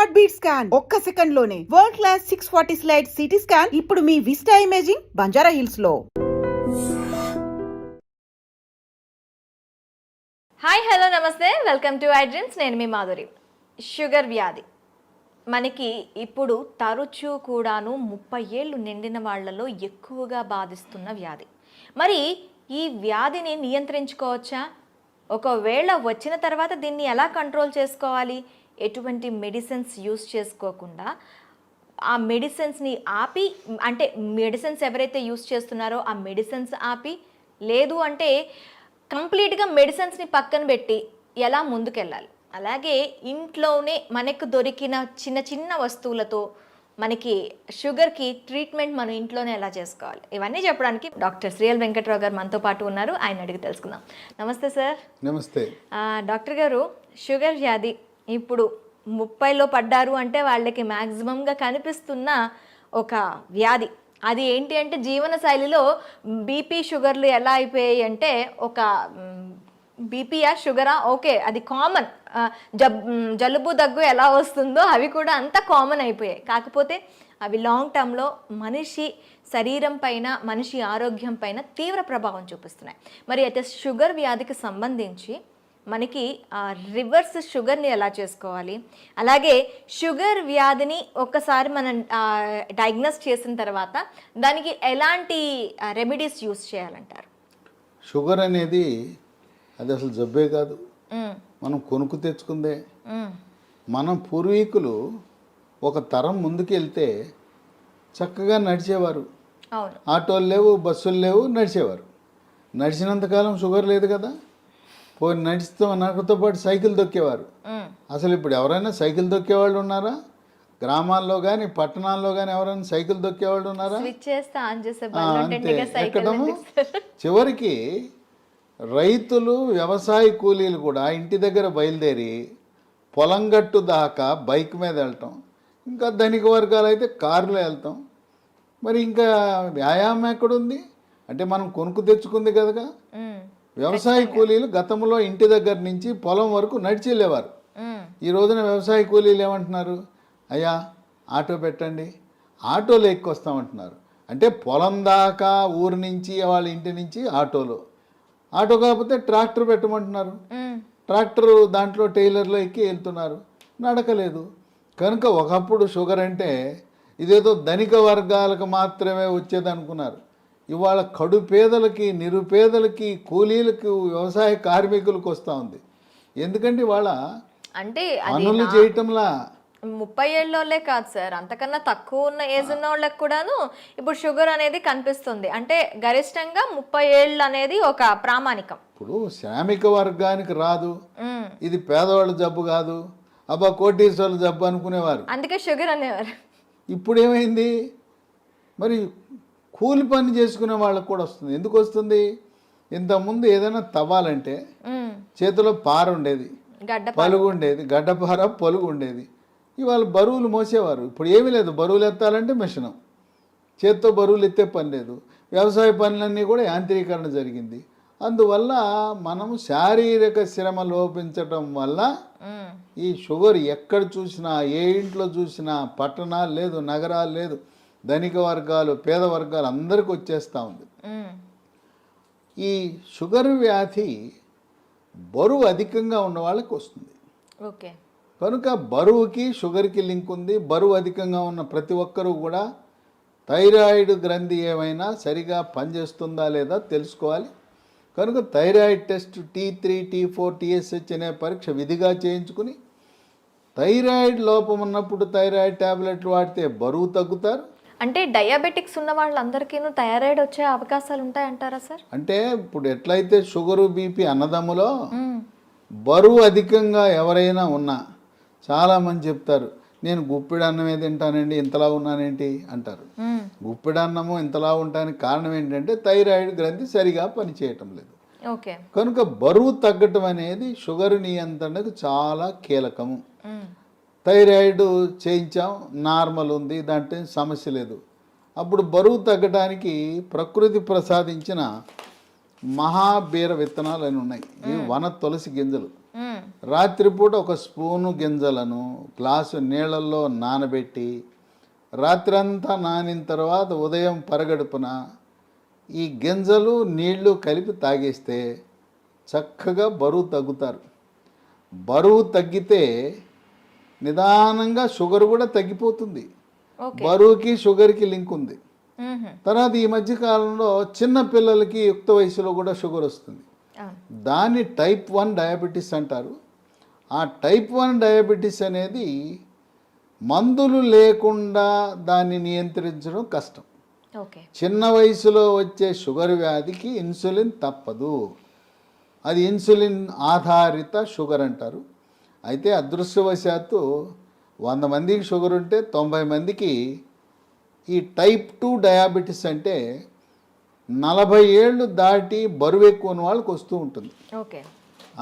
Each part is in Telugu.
హార్ట్ బీట్ స్కాన్ ఒక్క సెకండ్ లోనే world class 640 slide CT scan ఇప్పుడు మీ విస్టా ఇమేజింగ్ బంజారా హిల్స్ లో. హాయ్ హలో నమస్తే, వెల్కమ్ టు ఐ డ్రీమ్స్. నేను మీ మాధురి. షుగర్ వ్యాధి మనకి ఇప్పుడు తరచూ కూడాను 30 ఏళ్ళు నిండిన వాళ్ళలో ఎక్కువగా బాధిస్తున్న వ్యాధి. మరి ఈ వ్యాధిని నియంత్రించుకోవచ్చా? ఒకవేళ వచ్చిన తర్వాత దీన్ని ఎలా కంట్రోల్ చేసుకోవాలి? ఎటువంటి మెడిసిన్స్ యూస్ చేసుకోకుండా ఆ మెడిసిన్స్ని ఆపి, అంటే మెడిసిన్స్ ఎవరైతే యూస్ చేస్తున్నారో ఆ మెడిసిన్స్ ఆపి, లేదు అంటే కంప్లీట్గా మెడిసిన్స్ని పక్కన పెట్టి ఎలా ముందుకెళ్ళాలి? అలాగే ఇంట్లోనే మనకు దొరికిన చిన్న చిన్న వస్తువులతో మనకి షుగర్కి ట్రీట్మెంట్ మనం ఇంట్లోనే ఎలా చేసుకోవాలి, ఇవన్నీ చెప్పడానికి డాక్టర్ శ్రీఎల్ వెంకట్రావు గారు మనతో పాటు ఉన్నారు. ఆయన అడిగి తెలుసుకుందాం. నమస్తే సార్. నమస్తే డాక్టర్ గారు, షుగర్ వ్యాధి ఇప్పుడు 30లో పడ్డారు అంటే వాళ్ళకి మ్యాక్సిమంగా కనిపిస్తున్న ఒక వ్యాధి. అది ఏంటి అంటే జీవనశైలిలో బీపీ షుగర్లు ఎలా అయిపోయాయి అంటే, ఒక బీపీయా షుగరా ఓకే అది కామన్, జలుబు దగ్గు ఎలా వస్తుందో అవి కూడా అంత కామన్ అయిపోయాయి. కాకపోతే అవి లాంగ్ టర్మ్లో మనిషి శరీరం పైన, మనిషి ఆరోగ్యం పైన తీవ్ర ప్రభావం చూపిస్తున్నాయి. మరి అయితే షుగర్ వ్యాధికి సంబంధించి మనకి రివర్స్ షుగర్ని ఎలా చేసుకోవాలి, అలాగే షుగర్ వ్యాధిని ఒక్కసారి మనం డయాగ్నోస్ చేసిన తర్వాత దానికి ఎలాంటి రెమెడీస్ యూస్ చేయాలంటారు? షుగర్ అనేది అది అసలు జబ్బే కాదు, మనం కొనుక్కు తెచ్చుకుందే. మన పూర్వీకులు ఒక తరం ముందుకు వెళ్తే చక్కగా నడిచేవారు. ఆటోలు లేవు, బస్సులు లేవు, నడిచేవారు. నడిచినంతకాలం షుగర్ లేదు కదా. పోయి నడుస్తూ నాకుతో పాటు సైకిల్ దొక్కేవారు. అసలు ఇప్పుడు ఎవరైనా సైకిల్ దొక్కేవాళ్ళు ఉన్నారా? గ్రామాల్లో కానీ పట్టణాల్లో కానీ ఎవరైనా సైకిల్ దొక్కేవాళ్ళు ఉన్నారా? అంతే. ఎక్కడము చివరికి రైతులు, వ్యవసాయ కూలీలు కూడా ఇంటి దగ్గర బయలుదేరి పొలం గట్టు దాకా బైక్ మీద వెళ్ళటం, ఇంకా ధనిక వర్గాలు అయితే కారులో వెళ్తాం. మరి ఇంకా వ్యాయామం ఎక్కడుంది? అంటే మనం కొనుక్కు తెచ్చుకుంది కదా. వ్యవసాయ కూలీలు గతంలో ఇంటి దగ్గర నుంచి పొలం వరకు నడిచి వెళ్ళేవారు. ఈ రోజున వ్యవసాయ కూలీలు ఏమంటున్నారు? అయ్యా ఆటో పెట్టండి, ఆటోలో ఎక్కొస్తామంటున్నారు. అంటే పొలం దాకా ఊరి నుంచి వాళ్ళ ఇంటి నుంచి ఆటోలో, ఆటో కాకపోతే ట్రాక్టర్ పెట్టమంటున్నారు. ట్రాక్టర్ దాంట్లో టైలర్లో ఎక్కి వెళ్తున్నారు, నడకలేదు. కనుక ఒకప్పుడు షుగర్ అంటే ఇదేదో ధనిక వర్గాలకు మాత్రమే వచ్చేది అనుకున్నారు. ఇవాళ కడు పేదలకి, నిరుపేదలకి, కూలీలకు, వ్యవసాయ కార్మికులకు వస్తూ ఉంది. ఎందుకంటే ఇవాళ అంటే పనులు చేయటంలా 30 ఏళ్ళోళ్ళే కాదు సార్, అంతకన్నా తక్కువ ఉన్న ఏజ్ ఉన్న వాళ్ళకి కూడాను ఇప్పుడు షుగర్ అనేది కనిపిస్తుంది. అంటే గరిష్టంగా 30 ఏళ్ళు అనేది ఒక ప్రామాణికం. ఇప్పుడు శ్రామిక వర్గానికి రాదు, ఇది పేదవాళ్ళ జబ్బు కాదు, అబ్బా కోటీశ్వర్ల జబ్బు అనుకునేవారు, అందుకే షుగర్ అనేవారు. ఇప్పుడు ఏమైంది? మరి కూలి పని చేసుకునే వాళ్ళకు కూడా వస్తుంది. ఎందుకు వస్తుంది? ఇంతకుముందు ఏదైనా తవ్వాలంటే చేతిలో పార ఉండేది, పలుగు ఉండేది, గడ్డపార పలుగు ఉండేది. ఇవాళ బరువులు మోసేవారు. ఇప్పుడు ఏమీ లేదు, బరువులు ఎత్తాలంటే మిషను, చేత్తో బరువులు ఎత్తే పని లేదు. వ్యవసాయ పనులన్నీ కూడా యాంత్రీకరణ జరిగింది. అందువల్ల మనము శారీరక శ్రమ లోపించటం వల్ల ఈ షుగర్ ఎక్కడ చూసినా, ఏ ఇంట్లో చూసినా, పట్టణాలు లేదు, నగరాలు లేదు, ధనిక వర్గాలు, పేద వర్గాలు అందరికీ వచ్చేస్తూ ఉంది. ఈ షుగర్ వ్యాధి బరువు అధికంగా ఉన్న వాళ్ళకి వస్తుంది. ఓకే. కనుక బరువుకి షుగర్కి లింక్ ఉంది. బరువు అధికంగా ఉన్న ప్రతి ఒక్కరూ కూడా థైరాయిడ్ గ్రంథి ఏమైనా సరిగా పనిచేస్తుందా లేదా తెలుసుకోవాలి. కనుక thyroid test T3, T4, TSH అనే పరీక్ష విధిగా చేయించుకుని, థైరాయిడ్ లోపం ఉన్నప్పుడు థైరాయిడ్ ట్యాబ్లెట్లు వాడితే బరువు తగ్గుతారు. అంటే డయాబెటిక్స్ ఉన్న వాళ్ళందరికీ థైరాయిడ్ వచ్చే అవకాశాలు ఉంటాయంటారా సార్? అంటే ఇప్పుడు ఎట్లయితే షుగరు, బీపీ అన్నదమ్ములో బరువు అధికంగా ఎవరైనా ఉన్నా చాలామంది చెప్తారు, నేను గుప్పిడి అన్నమే తింటానండి, ఇంతలా ఉన్నానేంటి అంటారు. గుప్పిడి అన్నము ఇంతలా ఉండడానికి కారణం ఏంటంటే థైరాయిడ్ గ్రంథి సరిగా పనిచేయటం లేదు. ఓకే. కనుక బరువు తగ్గటం అనేది షుగర్ నియంత్రణకు చాలా కీలకము. థైరాయిడ్ చేయించాం, నార్మల్ ఉంది, దాంట్లో సమస్య లేదు. అప్పుడు బరువు తగ్గడానికి ప్రకృతి ప్రసాదించిన మహాబీర విత్తనాలు అని ఉన్నాయి. ఇవి వన తులసి గింజలు. రాత్రిపూట ఒక స్పూను గింజలను గ్లాసు నీళ్ళల్లో నానబెట్టి రాత్రంతా నానిన తర్వాత ఉదయం పరగడుపున ఈ గింజలు నీళ్లు కలిపి తాగేస్తే చక్కగా బరువు తగ్గుతారు. బరువు తగ్గితే నిదానంగా షుగర్ కూడా తగ్గిపోతుంది. బరువుకి షుగర్కి లింక్ ఉంది. తర్వాత ఈ మధ్య కాలంలో చిన్న పిల్లలకి యుక్త వయసులో కూడా షుగర్ వస్తుంది. దాన్ని టైప్ 1 డయాబెటీస్ అంటారు. ఆ టైప్ 1 డయాబెటీస్ అనేది మందులు లేకుండా దాన్ని నియంత్రించడం కష్టం. చిన్న వయసులో వచ్చే షుగర్ వ్యాధికి ఇన్సులిన్ తప్పదు. అది ఇన్సులిన్ ఆధారిత షుగర్ అంటారు. అయితే అదృష్టవశాత్తు 100 మందికి షుగర్ ఉంటే 90 మందికి ఈ టైప్ 2 డయాబెటీస్ అంటే 40 ఏళ్ళు దాటి బరువు ఎక్కువ ఉన్న వాళ్ళకి వస్తూ ఉంటుంది.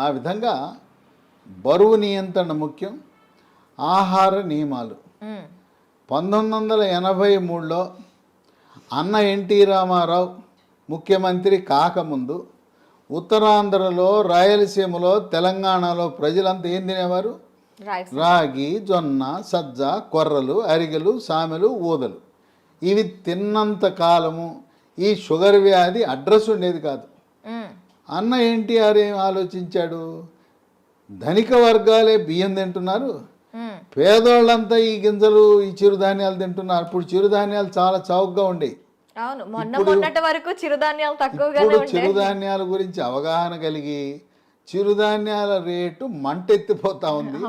ఆ విధంగా బరువు నియంత్రణ ముఖ్యం. ఆహార నియమాలు 1983లో అన్న ఎన్టీ రామారావు ముఖ్యమంత్రి కాకముందు ఉత్తరాంధ్రలో, రాయలసీమలో, తెలంగాణలో ప్రజలంతా ఏం తినేవారు? రాగి, జొన్న, సజ్జ, కొర్రలు, అరిగెలు, సామెలు, ఊదలు. ఇవి తిన్నంత కాలము ఈ షుగర్ వ్యాధి అడ్రస్ ఉండేది కాదు. అన్న ఎన్టీఆర్ ఏం ఆలోచించాడు? ధనిక వర్గాలే బియ్యం తింటున్నారు, పేదోళ్ళంతా ఈ గింజలు, ఈ చిరుధాన్యాలు తింటున్నారు. ఇప్పుడు చిరుధాన్యాలు చాలా చౌకగా ఉండేవి. ఇప్పుడు చిరుధాన్యాల గురించి అవగాహన కలిగి చిరుధాన్యాల రేటు మంటెత్తిపోతా ఉంది.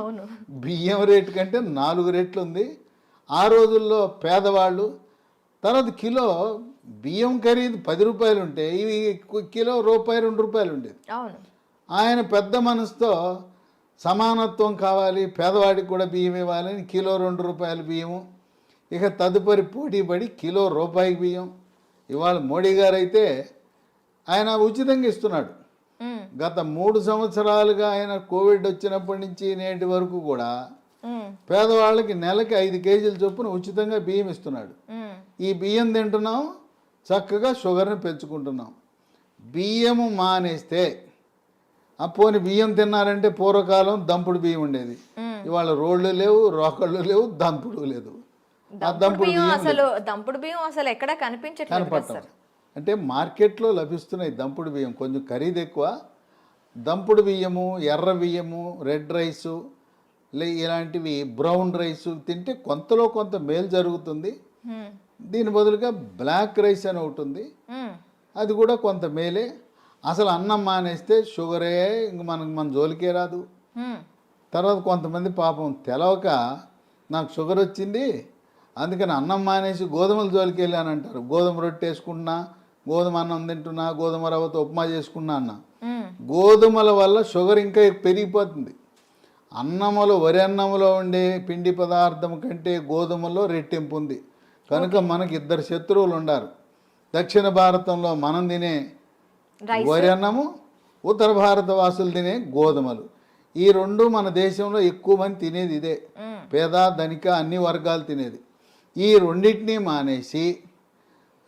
బియ్యం రేటు కంటే 4 రెట్లు ఉంది. ఆ రోజుల్లో పేదవాళ్ళు తర్వాత కిలో బియ్యం ఖరీదు 10 రూపాయలు ఉంటే ఇవి కిలో ₹1-2 ఉండేది. ఆయన పెద్ద మనసుతో సమానత్వం కావాలి, పేదవాడికి కూడా బియ్యం ఇవ్వాలని కిలో ₹2 బియ్యము. ఇక తదుపరి పోటీపడి కిలో రూపాయికి బియ్యం. ఇవాళ మోడీ గారు అయితే ఆయన ఉచితంగా ఇస్తున్నాడు. గత 3 సంవత్సరాలుగా ఆయన కోవిడ్ వచ్చినప్పటి నుంచి నేటి వరకు కూడా పేదవాళ్ళకి నెలకి 5 కేజీల చొప్పున ఉచితంగా బియ్యం ఇస్తున్నాడు. ఈ బియ్యం తింటున్నాం, చక్కగా షుగర్ని పెంచుకుంటున్నాం. బియ్యము మానేస్తే పోని బియ్యం తిన్నారంటే పూర్వకాలం దంపుడు బియ్యం ఉండేది. ఇవాళ రోళ్ళు లేవు, రోకళ్ళు లేవు, దంపుడు లేదు. దంపుడు బియ్యం అసలు ఎక్కడ కనిపించట్లేదు. అంటే మార్కెట్లో లభిస్తున్నాయి దంపుడు బియ్యం, కొంచెం ఖరీదు ఎక్కువ. దంపుడు బియ్యము, ఎర్ర బియ్యము, రెడ్ రైసు, ఇలాంటివి బ్రౌన్ రైసు తింటే కొంతలో కొంత మేలు జరుగుతుంది. దీని బదులుగా బ్లాక్ రైస్ అని ఒకటి ఉంది, అది కూడా కొంత మేలే. అసలు అన్నం మానేస్తే షుగరే ఇంక మన జోలికే రాదు. తర్వాత కొంతమంది పాపం తెలవక నాకు షుగర్ వచ్చింది అందుకని అన్నం మానేసి గోధుమల జోలికి వెళ్ళాను అంటారు. గోధుమ రొట్టె వేసుకుంటున్నా, గోధుమ అన్నం తింటున్నా, గోధుమ రవ్వతో ఉప్మా చేసుకున్నా అన్న. గోధుమల వల్ల షుగర్ ఇంకా పెరిగిపోతుంది. అన్నములో, వరి అన్నములో ఉండే పిండి పదార్థం కంటే గోధుమలో రెట్టింపు ఉంది. కనుక మనకి 2 శత్రువులు ఉండారు. దక్షిణ భారతంలో మనం తినే వరి అన్నము, ఉత్తర భారత వాసులు తినే గోధుమలు. ఈ 2 మన దేశంలో ఎక్కువ మంది తినేది ఇదే. పేద, ధనిక అన్ని వర్గాలు తినేది. ఈ 2టిని మానేసి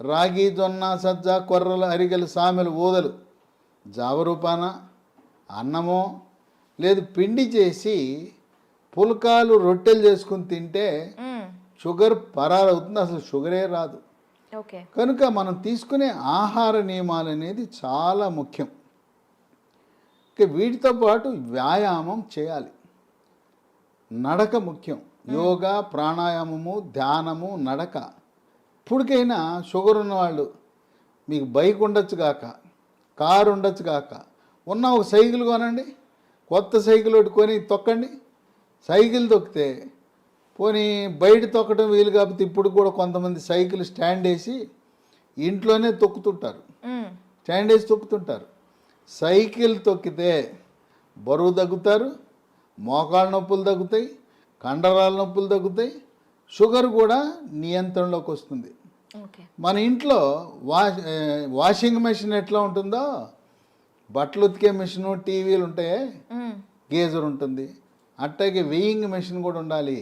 రాగి, జొన్న, సజ్జ, కొర్రలు, అరిగెలు, సామెలు, ఊదలు జావరూపాన అన్నమో లేదు పిండి చేసి పుల్కాలు, రొట్టెలు చేసుకుని తింటే షుగర్ పరారవుతుంది. అసలు షుగరే రాదు. కనుక మనం తీసుకునే ఆహార నియమాలు అనేది చాలా ముఖ్యం. వీటితో పాటు వ్యాయామం చేయాలి. నడక ముఖ్యం. యోగా, ప్రాణాయామము, ధ్యానము, నడక. ఇప్పటికైనా షుగర్ ఉన్నవాళ్ళు మీకు బైక్ ఉండొచ్చు కాక, కారు ఉండొచ్చు కాక, ఉన్న ఒక సైకిల్ కొనండి. కొత్త సైకిల్ ఒకటి కొని తొక్కండి. సైకిల్ తొక్కితే పోనీ బయట తొక్కడం వీలు కాకపోతే ఇప్పుడు కూడా కొంతమంది సైకిల్ స్టాండ్ వేసి ఇంట్లోనే తొక్కుతుంటారు. స్టాండ్ వేసి తొక్కుతుంటారు. సైకిల్ తొక్కితే బరువు తగ్గుతారు, మోకాళ్ళ నొప్పులు తగ్గుతాయి, కండరాల నొప్పులు తగ్గుతాయి, షుగర్ కూడా నియంత్రణలోకి వస్తుంది. మన ఇంట్లో వాషింగ్ మెషిన్ ఎట్లా ఉంటుందో, బట్టలు ఉతికే మెషిన్, టీవీలు ఉంటాయి, గేజర్ ఉంటుంది, అట్టాగే వెయింగ్ మెషిన్ కూడా ఉండాలి.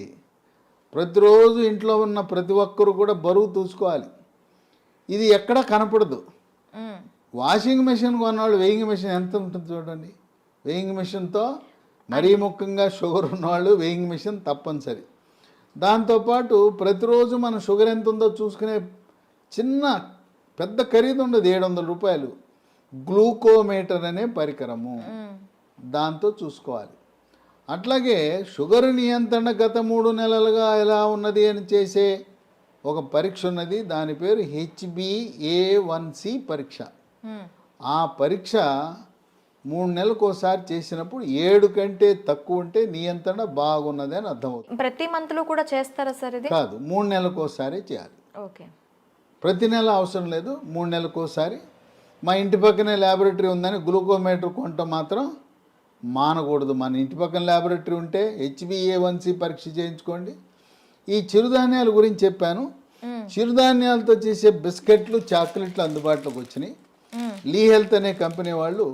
ప్రతిరోజు ఇంట్లో ఉన్న ప్రతి ఒక్కరు కూడా బరువు చూసుకోవాలి. ఇది ఎక్కడా కనపడదు. వాషింగ్ మెషిన్ కొన్నవాళ్ళు వెయింగ్ మెషిన్ ఎంత ఉంటుంది చూడండి. వెయింగ్ మెషిన్తో మరీ ముఖ్యంగా షుగర్ ఉన్నవాళ్ళు వెయింగ్ మిషన్ తప్పనిసరి. దాంతోపాటు ప్రతిరోజు మన షుగర్ ఎంత ఉందో చూసుకునే చిన్న పెద్ద ఖరీదు ఉండదు, 700 రూపాయలు గ్లూకోమీటర్ అనే పరికరము, దాంతో చూసుకోవాలి. అట్లాగే షుగర్ నియంత్రణ గత 3 నెలలుగా ఎలా ఉన్నది అని చేసే ఒక పరీక్ష ఉన్నది, దాని పేరు HbA1c పరీక్ష. ఆ పరీక్ష 3 నెలలకు ఒకసారి చేసినప్పుడు 7 కంటే తక్కువ ఉంటే నియంత్రణ బాగున్నది అని అర్థమవుతుంది. ప్రతి మంత్లో కూడా చేస్తారా సార్ ఇది? కాదు, 3 నెలలకు ఒకసారి చేయాలి. ఓకే, ప్రతి నెల అవసరం లేదు, 3 నెలలకు ఒకసారి. మా ఇంటి పక్కనే ల్యాబొరేటరీ ఉందని గ్లూకోమీటర్ కొంట మాత్రం మానకూడదు. మన ఇంటి పక్కన ల్యాబొరేటరీ ఉంటే HbA1c పరీక్ష చేయించుకోండి. ఈ చిరుధాన్యాల గురించి చెప్పాను. చిరుధాన్యాలతో చేసే బిస్కెట్లు, చాక్లెట్లు అందుబాటులోకి వచ్చినాయి. లీ హెల్త్ అనే కంపెనీ వాళ్ళు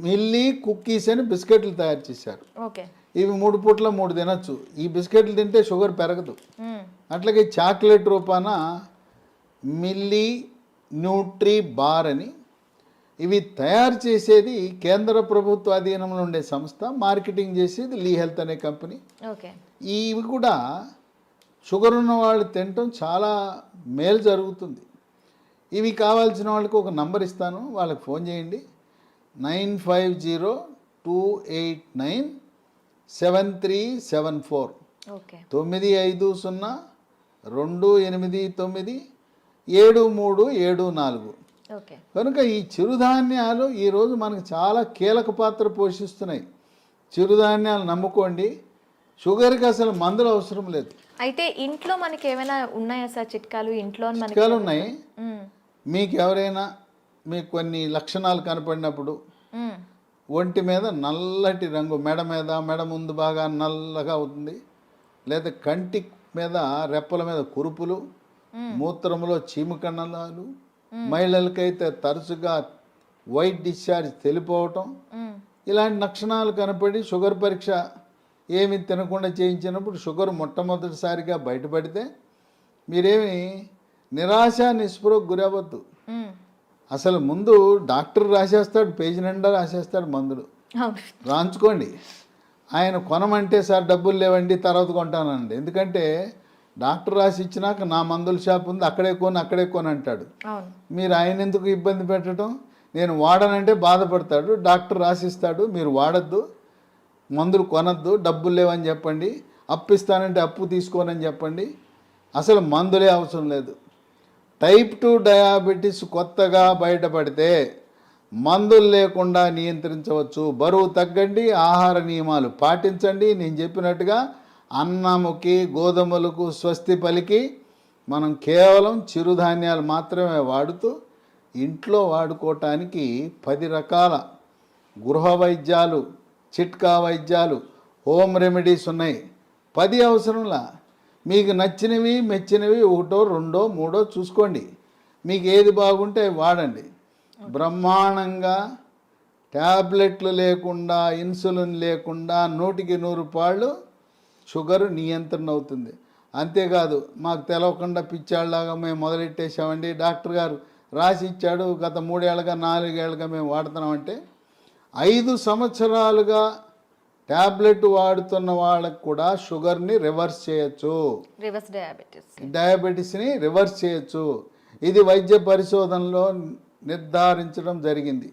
మిల్లీ కుక్కీస్ అని బిస్కెట్లు తయారు చేశారు. ఓకే, ఇవి 3 పూట్ల 3 తినచ్చు. ఈ బిస్కెట్లు తింటే షుగర్ పెరగదు. అట్లాగే చాక్లెట్ రూపాన మిల్లీ న్యూట్రీ బార్ అని, ఇవి తయారు చేసేది కేంద్ర ప్రభుత్వ అధీనంలో ఉండే సంస్థ, మార్కెటింగ్ చేసేది లీ హెల్త్ అనే కంపెనీ. ఓకే, ఇవి కూడా షుగర్ ఉన్న వాళ్ళు తినటం చాలా మేలు జరుగుతుంది. ఇవి కావాల్సిన వాళ్ళకి ఒక నంబర్ ఇస్తాను, వాళ్ళకి ఫోన్ చేయండి. 9502897374 ఓకే, 9502897374. ఓకే. కనుక ఈ చిరుధాన్యాలు ఈరోజు మనకు చాలా కీలక పాత్ర పోషిస్తున్నాయి. చిరుధాన్యాలు నమ్ముకోండి, షుగర్కి అసలు మందులు అవసరం లేదు. అయితే ఇంట్లో మనకి ఏమైనా ఉన్నాయా సార్ చిట్కాలు? ఇంట్లో చిట్కాలు ఉన్నాయి. మీకు ఎవరైనా మీకు కొన్ని లక్షణాలు కనపడినప్పుడు ఒంటి మీద నల్లటి రంగు, మెడ ముందు బాగా నల్లగా అవుతుంది, లేదా కంటి మీద రెప్పల మీద కురుపులు, మూత్రంలో చీమకణాలు, మహిళలకైతే తరచుగా వైట్ డిశ్చార్జ్ తెలిపోవటం, ఇలాంటి లక్షణాలు కనపడి షుగర్ పరీక్ష ఏమి తినకుండా చేయించినప్పుడు షుగర్ మొట్టమొదటిసారిగా బయటపడితే మీరేమి నిరాశ నిస్పృహకు గురవద్దు. అసలు ముందు డాక్టర్ రాసేస్తాడు, పేజీ నిండా రాసేస్తాడు మందులు, రాంచుకోండి. ఆయన కొనమంటే సార్ డబ్బులు లేవండి తర్వాత కొంటానండి, ఎందుకంటే డాక్టర్ రాసి ఇచ్చినాక నా మందుల షాప్ ఉంది అక్కడే కొని అంటాడు. మీరు ఆయన ఎందుకు ఇబ్బంది పెట్టడం? నేను వాడనంటే బాధపడతాడు, డాక్టర్ రాసిస్తాడు, మీరు వాడద్దు, మందులు కొనద్దు, డబ్బులు లేవని చెప్పండి, అప్పు ఇస్తానంటే అప్పు తీసుకోనని చెప్పండి. అసలు మందులే అవసరం లేదు. టైప్ 2 డయాబెటీస్ కొత్తగా బయటపడితే మందులు లేకుండా నియంత్రించవచ్చు. బరువు తగ్గండి, ఆహార నియమాలు పాటించండి. నేను చెప్పినట్టుగా అన్నముకి గోధుమలకు స్వస్తి పలికి మనం కేవలం చిరుధాన్యాలు మాత్రమే వాడుతూ ఇంట్లో వాడుకోవటానికి 10 రకాల గృహ వైద్యాలు, చిట్కా వైద్యాలు, హోమ్ రెమెడీస్ ఉన్నాయి. 10 అవసరంలా. మీకు నచ్చినవి మెచ్చినవి 1, 2, 3 చూసుకోండి. మీకు ఏది బాగుంటే వాడండి. బ్రహ్మాండంగా ట్యాబ్లెట్లు లేకుండా, ఇన్సులిన్ లేకుండా 100కి 100 పాళ్ళు షుగర్ నియంత్రణ అవుతుంది. అంతేకాదు మాకు తెలవకుండా పిచ్చాళ్ళలాగా మేము మొదలెట్టేసామండి, డాక్టర్ గారు రాసి ఇచ్చాడు, గత 3 ఏళ్ళగా 4 ఏళ్ళగా మేము వాడుతున్నామంటే 5 సంవత్సరాలుగా ట్యాబ్లెట్ వాడుతున్న వాళ్ళకు కూడా షుగర్ని రివర్స్ చేయొచ్చు, డయాబెటీస్ని రివర్స్ చేయొచ్చు. ఇది వైద్య పరిశోధనలో నిర్ధారించడం జరిగింది.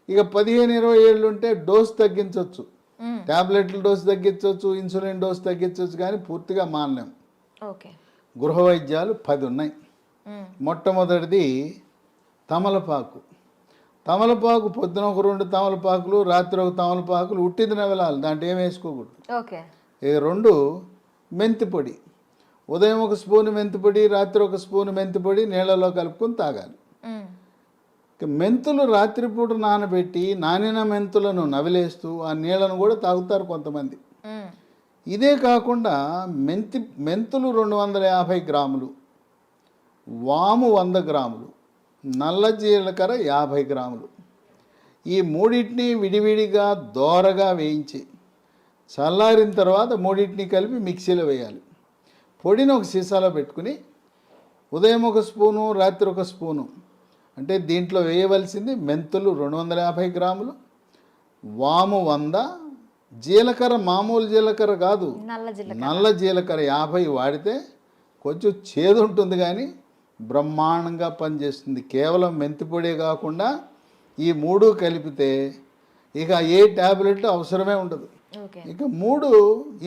ఇక 15-20 ఏళ్ళు ఉంటే డోస్ తగ్గించవచ్చు, ట్యాబ్లెట్ల డోస్ తగ్గించవచ్చు, ఇన్సులిన్ డోస్ తగ్గించవచ్చు, కానీ పూర్తిగా మానలేం. గృహ వైద్యాలు 10 ఉన్నాయి. మొట్టమొదటిది తమలపాకు. తమలపాకు పొద్దున ఒక 2 తమలపాకులు, రాత్రి ఒక తమలపాకులు, ఉట్టిది నవలాలి, దాంట్లో ఏం వేసుకోకూడదు. ఇక 2 మెంతిపొడి. ఉదయం 1 స్పూను మెంతిపొడి, రాత్రి 1 స్పూను మెంతిపొడి నీళ్ళలో కలుపుకొని తాగాలి. మెంతులు రాత్రిపూట నానబెట్టి నానిన మెంతులను నవిలేస్తూ ఆ నీళ్ళను కూడా తాగుతారు కొంతమంది. ఇదే కాకుండా మెంతులు 250 గ్రాములు, వాము 100 గ్రాములు, నల్ల జీలకర్ర 50 గ్రాములు, ఈ 3టిని విడివిడిగా దోరగా వేయించి చల్లారిన తర్వాత 3టిని కలిపి మిక్సీలో వేయాలి. పొడిని ఒక సీసాలో పెట్టుకుని ఉదయం 1 స్పూను, రాత్రి 1 స్పూను, అంటే దీంట్లో వేయవలసింది మెంతులు 250 గ్రాములు, వాము 100, జీలకర్ర మామూలు జీలకర్ర కాదు, నల్ల జీలకర్ర. నల్ల జీలకర్ర 50 వాడితే కొంచెం చేదు ఉంటుంది కానీ బ్రహ్మాండంగా పనిచేస్తుంది. కేవలం మెంతిపొడే కాకుండా ఈ 3 కలిపితే ఇక ఏ ట్యాబ్లెట్ అవసరమే ఉండదు. ఓకే. ఇక 3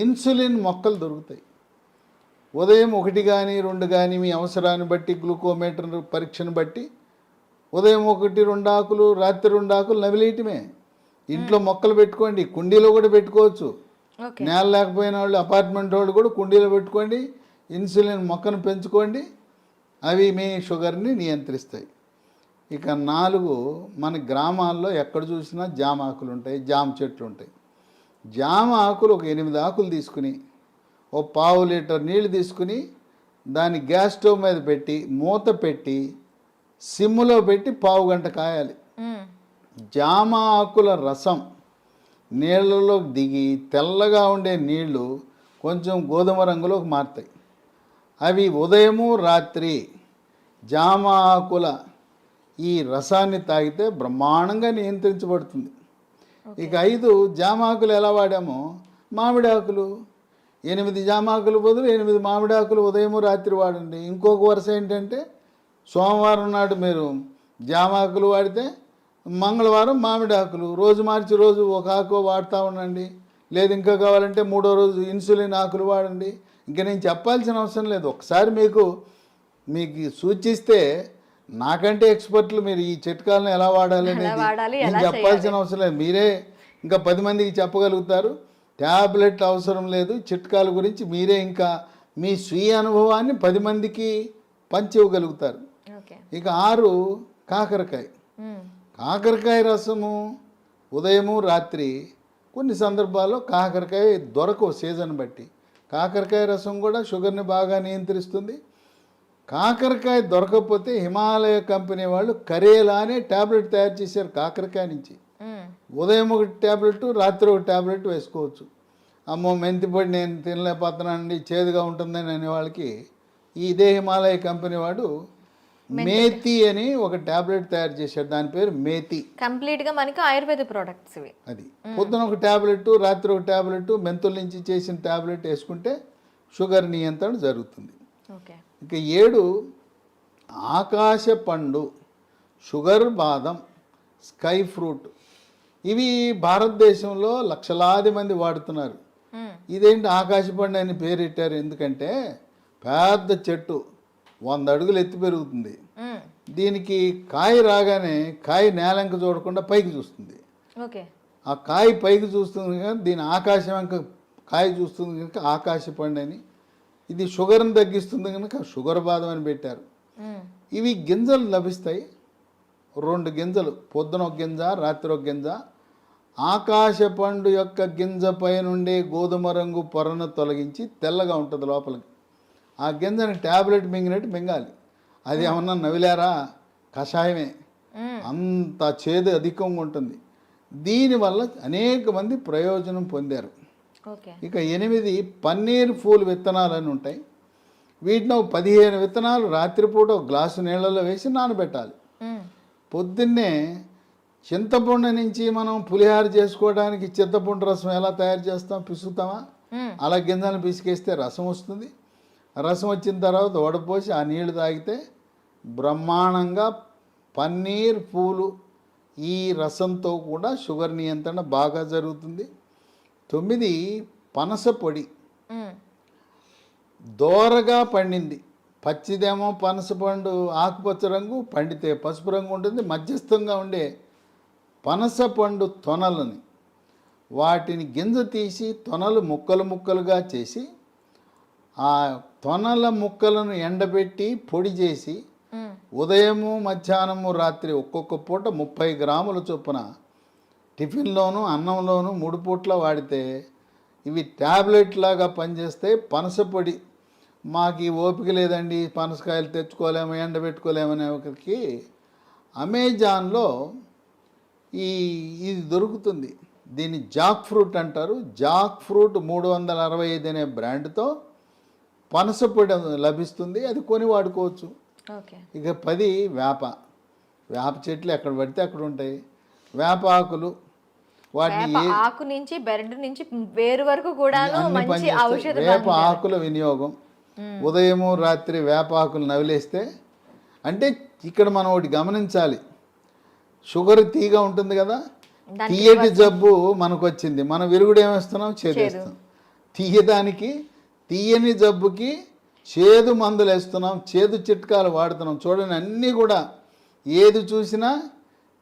ఇన్సులిన్ మొక్కలు దొరుకుతాయి. ఉదయం 1 కానీ 2 కానీ మీ అవసరాన్ని బట్టి గ్లూకోమీటర్ పరీక్షను బట్టి ఉదయం 1-2 ఆకులు, రాత్రి 2 ఆకులు నవిలేయటమే. ఇంట్లో మొక్కలు పెట్టుకోండి, కుండీలో కూడా పెట్టుకోవచ్చు. ఓకే. నేల లేకపోయిన వాళ్ళు, అపార్ట్మెంట్ వాళ్ళు కూడా కుండీలో పెట్టుకోండి, ఇన్సులిన్ మొక్కను పెంచుకోండి. అవి మీ షుగర్ని నియంత్రిస్తాయి. ఇక 4 మన గ్రామాల్లో ఎక్కడ చూసినా జామ ఆకులు ఉంటాయి, జామ చెట్లు ఉంటాయి. జామ ఆకులు ఒక 8 ఆకులు తీసుకుని ఓ 1/2 లీటర్ నీళ్లు తీసుకుని దాన్ని గ్యాస్ స్టవ్ మీద పెట్టి మూత పెట్టి సిమ్లో పెట్టి 1/2 గంట కాయాలి. మ్మ్. జామ ఆకుల రసం నీళ్ళలో దిగి తెల్లగా ఉండే నీళ్లు కొంచెం గోధుమ రంగులోకి మారుతాయి. అవి ఉదయము రాత్రి జామ ఆకుల ఈ రసాన్ని తాగితే బ్రహ్మాండంగా నియంత్రించబడుతుంది. ఇక 5 జామ ఆకులు ఎలా వాడామో, మామిడి ఆకులు 8 జామ ఆకులు బదులు 8 మామిడి ఆకులు ఉదయము రాత్రి వాడండి. ఇంకొక వరుస ఏంటంటే సోమవారం నాడు మీరు జామ ఆకులు వాడితే మంగళవారం మామిడి ఆకులు, రోజు మార్చి రోజు ఒక ఆకు వాడుతూ ఉండండి. లేదు ఇంకా కావాలంటే 3వ రోజు ఇన్సులిన్ ఆకులు వాడండి. ఇంకా నేను చెప్పాల్సిన అవసరం లేదు. ఒకసారి మీకు సూచిస్తే నాకంటే ఎక్స్పర్ట్లు మీరు ఈ చిట్కాలను ఎలా వాడాలి అనేది నేను చెప్పాల్సిన అవసరం లేదు. మీరే ఇంకా 10 మందికి చెప్పగలుగుతారు. ట్యాబ్లెట్ అవసరం లేదు. చిట్కాల గురించి మీరే ఇంకా మీ స్వీయ అనుభవాన్ని 10 మందికి పంచివ్వగలుగుతారు. ఓకే. ఇక 6 కాకరకాయ. మ్మ్. కాకరకాయ రసము ఉదయము రాత్రి కొన్ని సందర్భాల్లో కాకరకాయ దొరకవు సీజన్ బట్టి. కాకరకాయ రసం కూడా షుగర్ని బాగా నియంత్రిస్తుంది. కాకరకాయ దొరకకపోతే హిమాలయ కంపెనీ వాళ్ళు కరేలా అనే ట్యాబ్లెట్ తయారు చేశారు కాకరకాయ నుంచి. మ్మ్. ఉదయం 1 ట్యాబ్లెట్, రాత్రి 1 ట్యాబ్లెట్ వేసుకోవచ్చు. అమ్మో మెంతిపొడి నేను తినలేకపోతున్నానండి, చేదుగా ఉంటుందని అనే వాళ్ళకి ఇదే హిమాలయ కంపెనీ వాడు మేతి అని ఒక ట్యాబ్లెట్ తయారు చేశాడు. దాని పేరు మేతి. కంప్లీట్ గా మనకి ఆయుర్వేద ప్రోడక్ట్స్ ఇవి. అది పొద్దున 1 ట్యాబ్లెట్, రాత్రి 1 ట్యాబ్లెట్, మెంతుల నుంచి చేసిన ట్యాబ్లెట్ వేసుకుంటే షుగర్ నియంత్రణ జరుగుతుంది. ఓకే. ఇక 7 ఆకాశ పండు, షుగర్ బాదం, స్కై ఫ్రూట్. ఇవి భారతదేశంలో లక్షలాది మంది వాడుతున్నారు. మ్మ్. ఇదేంటి ఆకాశ పండు అని పేరెట్టారు ఎందుకంటే పెద్ద చెట్టు 100 అడుగులు ఎత్తి పెరుగుతుంది. మ్మ్. దీనికి కాయ రాగానే కాయ నేలంక చూడకుండా పైకి చూస్తుంది. ఓకే. ఆ కాయ పైకి చూస్తుంది కనుక దీని ఆకాశం వెంక కాయ చూస్తుంది కనుక ఆకాశ పండు అని. ఇది షుగర్ని తగ్గిస్తుంది కనుక షుగర్ బాదం అని పెట్టారు. మ్మ్. ఇవి గింజలు లభిస్తాయి. 2 గింజలు, పొద్దున 1 గింజ, రాత్రి 1 గింజ. ఆకాశ పండు యొక్క గింజ పై నుండే గోధుమ రంగు పొరను తొలగించి తెల్లగా ఉంటుంది లోపలికి. ఆ గింజని ట్యాబ్లెట్ మింగినట్టు మింగాలి. అది ఏమన్నా నవిలారా, కషాయమే. మ్మ్. అంత చేదు అధికంగా ఉంటుంది. దీనివల్ల అనేక మంది ప్రయోజనం పొందారు. ఓకే. ఇక 8 పన్నీర్ పూలు విత్తనాలు అని ఉంటాయి. వీటిని 15 విత్తనాలు రాత్రిపూట 1 గ్లాసు నీళ్ళలో వేసి నానబెట్టాలి. మ్మ్. పొద్దున్నే చింతపండు నుంచి మనం పులిహార చేసుకోవడానికి చింతపండు రసం ఎలా తయారు చేస్తాం, పిసుకుతామా? మ్మ్. అలా గింజలు పిసికేస్తే రసం వస్తుంది. రసం వచ్చిన తర్వాత వడపోసి ఆ నీళ్లు తాగితే బ్రహ్మాండంగా పన్నీర్ పూలు ఈ రసంతో కూడా షుగర్ నియంత్రణ బాగా జరుగుతుంది. 9 పనస పొడి. మ్మ్. దోరగా పండింది. పచ్చిదేమో పనసపండు ఆకుపచ్చ రంగు, పండితే పసుపు రంగు ఉంటుంది. మధ్యస్థంగా ఉండే పనస పండు తొనలని వాటిని గింజ తీసి తొనలు ముక్కలు ముక్కలుగా చేసి ఆ తొనల ముక్కలను ఎండబెట్టి పొడి చేసి మ్మ్. ఉదయము మధ్యాహ్నము రాత్రి ఒక్కొక్క పూట 30 గ్రాముల చొప్పున టిఫిన్లోను అన్నంలోను 3 పూట్ల వాడితే ఇవి ట్యాబ్లెట్ లాగా పనిచేస్తాయి. పనస పొడి మాకు ఈ ఓపిక లేదండి, పనసకాయలు తెచ్చుకోలేము, ఎండబెట్టుకోలేమనే ఒకరికి అమెజాన్లో ఇది దొరుకుతుంది. దీన్ని జాక్ ఫ్రూట్ అంటారు. జాక్ ఫ్రూట్ 365 అనే బ్రాండ్తో పనస పొడి లభిస్తుంది. అది కొని వాడుకోవచ్చు. ఓకే. ఇక 10 వేప చెట్లు ఎక్కడ పడితే అక్కడ ఉంటాయి. వేప ఆకులు వాటిని వేప ఆకు నుంచి బెరడు నుంచి వేరు వరకు కూడాను అన్ని మంచి పనిచేస్తాయి. ఔషధ వేప ఆకుల వినియోగం ఉదయము రాత్రి వేప ఆకులు నవిలేస్తే, అంటే ఇక్కడ మనం ఒకటి గమనించాలి, షుగర్ తీగ ఉంటుంది కదా, తీయటి జబ్బు మనకు వచ్చింది, మనం విరుగుడు ఏమేస్తున్నాం, చేదేస్తాం. తీయదానికి తీయని జబ్బుకి చేదు మందులు వేస్తున్నాం, చేదు చిట్కాలు వాడుతున్నాం. చూడండి, అన్నీ కూడా ఏది చూసినా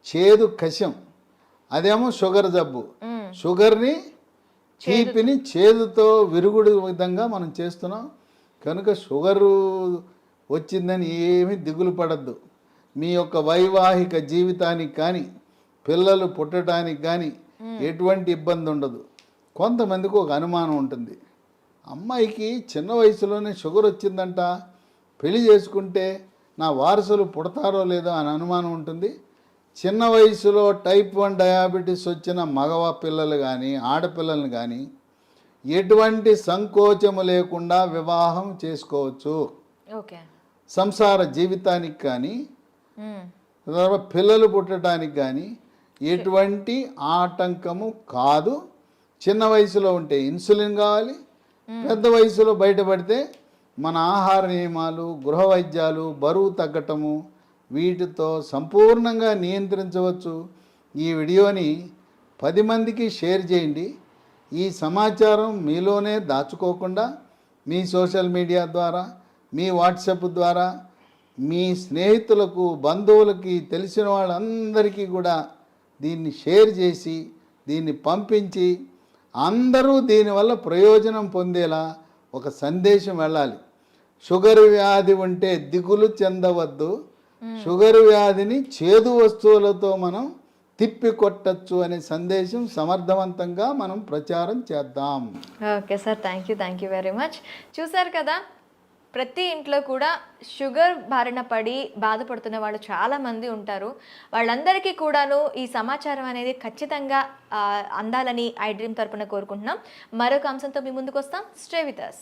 చేదు కషం. అదేమో షుగర్ జబ్బు, షుగర్ని తీపిని చేదుతో విరుగుడు విధంగా మనం చేస్తున్నాం. కనుక షుగరు వచ్చిందని ఏమీ దిగులు పడద్దు. మీ యొక్క వైవాహిక జీవితానికి కానీ పిల్లలు పుట్టడానికి కానీ ఎటువంటి ఇబ్బంది ఉండదు. కొంతమందికి ఒక అనుమానం ఉంటుంది, అమ్మాయికి చిన్న వయసులోనే షుగర్ వచ్చిందంట, పెళ్లి చేసుకుంటే నా వారసులు పుడతారో లేదో అని అనుమానం ఉంటుంది. చిన్న వయసులో టైప్ 1 డయాబెటీస్ వచ్చిన మగవ పిల్లలు కానీ ఆడపిల్లలను కానీ ఎటువంటి సంకోచము లేకుండా వివాహం చేసుకోవచ్చు. ఓకే. సంసార జీవితానికి కానీ పిల్లలు పుట్టడానికి కానీ ఎటువంటి ఆటంకము కాదు. చిన్న వయసులో ఉంటే ఇన్సులిన్ కావాలి, పెద్ద వయసులో బయటపడితే మన ఆహార నియమాలు, గృహ వైద్యాలు, బరువు తగ్గటము, వీటితో సంపూర్ణంగా నియంత్రించవచ్చు. ఈ వీడియోని 10 మందికి షేర్ చేయండి. ఈ సమాచారం మీలోనే దాచుకోకుండా మీ సోషల్ మీడియా ద్వారా, మీ వాట్సాప్ ద్వారా, మీ స్నేహితులకు, బంధువులకి, తెలిసిన వాళ్ళందరికీ కూడా దీన్ని షేర్ చేసి దీన్ని పంపించి అందరూ దీనివల్ల ప్రయోజనం పొందేలా ఒక సందేశం వెళ్ళాలి. షుగర్ వ్యాధి ఉంటే దిగులు చెందవద్దు, షుగర్ వ్యాధిని చేదు వస్తువులతో మనం తిప్పి కొట్టచ్చు అనే సందేశం సమర్థవంతంగా మనం ప్రచారం చేద్దాం. Okay sir, thank you very much. చూసారు కదా, ప్రతి ఇంట్లో కూడా షుగర్ బారిన పడి బాధపడుతున్న వాళ్ళు చాలామంది ఉంటారు. వాళ్ళందరికీ కూడాను ఈ సమాచారం అనేది ఖచ్చితంగా అందాలని ఐ డ్రీమ్ తరపున కోరుకుంటున్నాం. మరొక అంశంతో మీ ముందుకు వస్తాం. Stay with us.